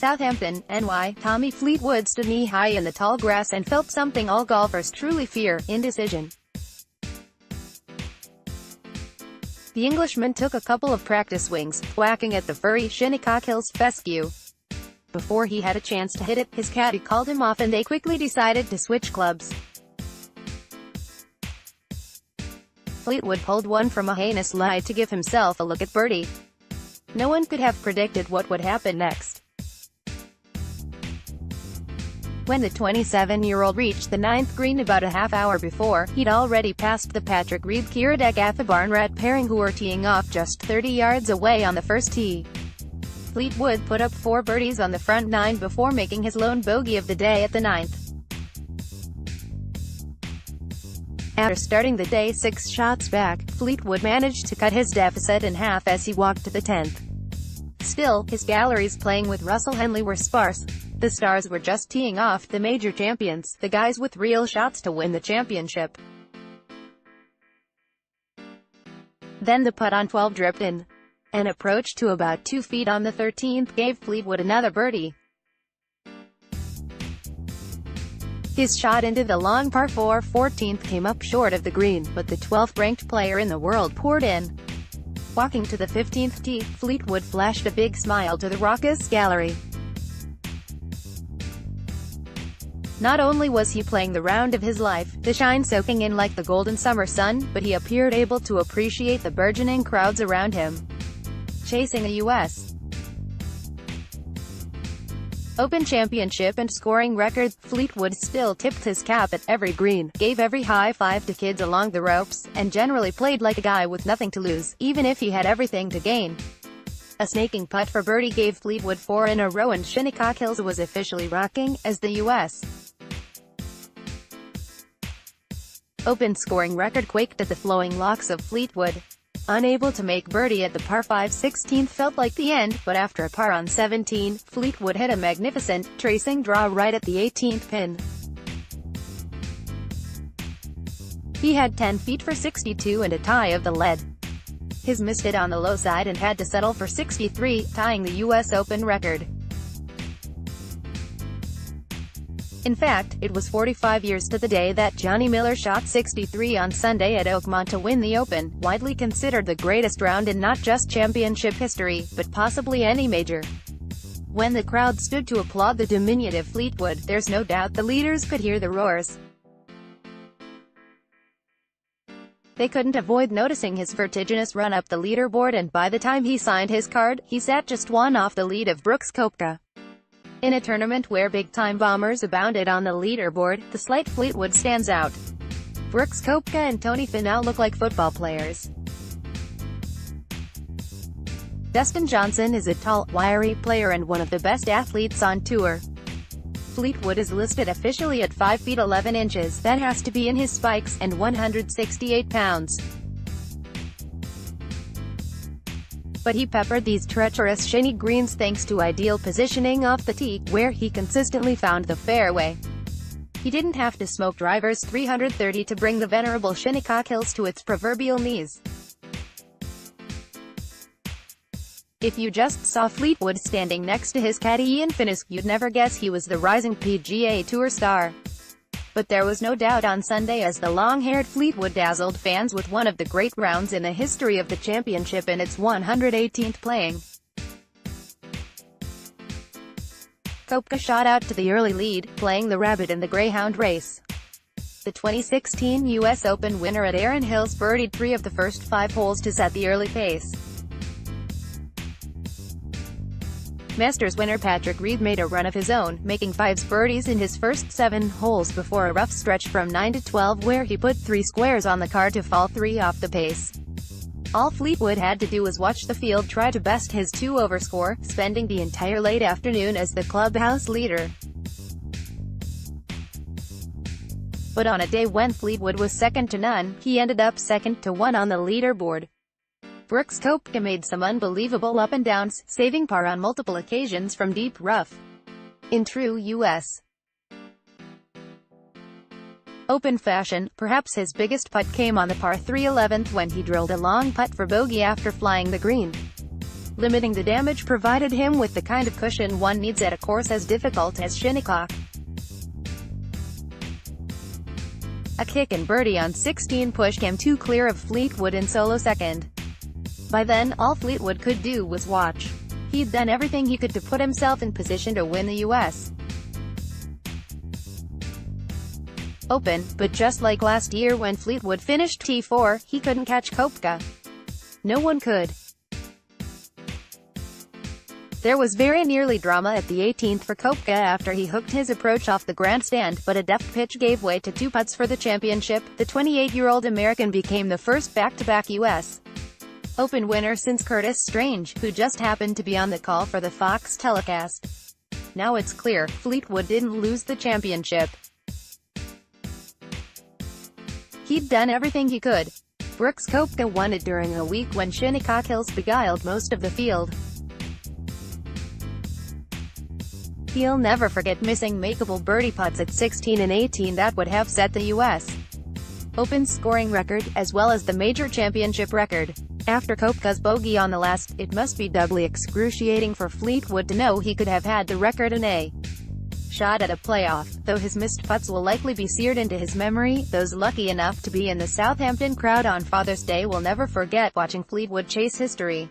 Southampton, NY, Tommy Fleetwood stood knee-high in the tall grass and felt something all golfers truly fear: indecision. The Englishman took a couple of practice swings, thwacking at the furry Shinnecock Hills fescue. Before he had a chance to hit it, his caddie called him off and they quickly decided to switch clubs. Fleetwood pulled one from a heinous lie to give himself a look at birdie. No one could have predicted what would happen next. When the 27-year-old reached the ninth green about a half hour before, he'd already passed the Patrick Reed-Kiradech Barnrat pairing who were teeing off just 30 yards away on the first tee. Fleetwood put up 4 birdies on the front 9 before making his lone bogey of the day at the 9th. After starting the day 6 shots back, Fleetwood managed to cut his deficit in half as he walked to the 10th. Still, his galleries playing with Russell Henley were sparse. The stars were just teeing off, the major champions, the guys with real shots to win the championship. Then the putt on 12 dripped in. An approach to about 2 feet on the 13th gave Fleetwood another birdie. His shot into the long par 4 14th came up short of the green, but the 12th-ranked player in the world poured in. Walking to the 15th tee, Fleetwood flashed a big smile to the raucous gallery. Not only was he playing the round of his life, the shine soaking in like the golden summer sun, but he appeared able to appreciate the burgeoning crowds around him. Chasing a U.S. Open championship and scoring record, Fleetwood still tipped his cap at every green, gave every high five to kids along the ropes, and generally played like a guy with nothing to lose, even if he had everything to gain. A snaking putt for birdie gave Fleetwood 4 in a row and Shinnecock Hills was officially rocking as the U.S. Open scoring record quaked at the flowing locks of Fleetwood. Unable to make birdie at the par 5 16th felt like the end, but after a par on 17, Fleetwood hit a magnificent, tracing draw right at the 18th pin. He had 10 feet for 62 and a tie of the lead. His miss hit on the low side and had to settle for 63, tying the U.S. Open record. In fact, it was 45 years to the day that Johnny Miller shot 63 on Sunday at Oakmont to win the Open, widely considered the greatest round in not just championship history, but possibly any major. When the crowd stood to applaud the diminutive Fleetwood, there's no doubt the leaders could hear the roars. They couldn't avoid noticing his vertiginous run up the leaderboard, and by the time he signed his card, he sat just 1 off the lead of Brooks Koepka. In a tournament where big-time bombers abounded on the leaderboard, the slight Fleetwood stands out. Brooks Koepka and Tony Finau look like football players. Dustin Johnson is a tall, wiry player and one of the best athletes on tour. Fleetwood is listed officially at 5 feet 11 inches, that has to be in his spikes, and 168 pounds. But he peppered these treacherous shiny greens thanks to ideal positioning off the tee, where he consistently found the fairway. He didn't have to smoke drivers 330 to bring the venerable Shinnecock Hills to its proverbial knees. If you just saw Fleetwood standing next to his caddy Ian Finnis, you'd never guess he was the rising PGA Tour star. But there was no doubt on Sunday as the long-haired Fleetwood dazzled fans with one of the great rounds in the history of the championship in its 118th playing. Koepka shot out to the early lead, playing the rabbit in the Greyhound race. The 2016 U.S. Open winner at Erin Hills birdied 3 of the first 5 holes to set the early pace. Masters winner Patrick Reed made a run of his own, making 5 birdies in his first 7 holes before a rough stretch from 9 to 12 where he put 3 squares on the card to fall 3 off the pace. All Fleetwood had to do was watch the field try to best his 2-over score, spending the entire late afternoon as the clubhouse leader. But on a day when Fleetwood was second to none, he ended up second to 1 on the leaderboard. Brooks Koepka made some unbelievable up-and-downs, saving par on multiple occasions from deep rough. In true U.S. Open fashion, perhaps his biggest putt came on the par 3 11th when he drilled a long putt for bogey after flying the green. Limiting the damage provided him with the kind of cushion one needs at a course as difficult as Shinnecock. A kick and birdie on 16 pushed him too clear of Fleetwood in solo second. By then, all Fleetwood could do was watch. He'd done everything he could to put himself in position to win the U.S. Open, but just like last year when Fleetwood finished T4, he couldn't catch Koepka. No one could. There was very nearly drama at the 18th for Koepka after he hooked his approach off the grandstand, but a deft pitch gave way to 2 putts for the championship. The 28-year-old American became the first back-to-back U.S. Open winner since Curtis Strange, who just happened to be on the call for the Fox telecast. Now it's clear, Fleetwood didn't lose the championship. He'd done everything he could. Brooks Koepka won it during a week when Shinnecock Hills beguiled most of the field. He'll never forget missing makeable birdie putts at 16 and 18 that would have set the U.S. Open scoring record, as well as the major championship record. After Koepka's bogey on the last, it must be doubly excruciating for Fleetwood to know he could have had the record in a shot at a playoff. Though his missed putts will likely be seared into his memory, those lucky enough to be in the Southampton crowd on Father's Day will never forget watching Fleetwood chase history.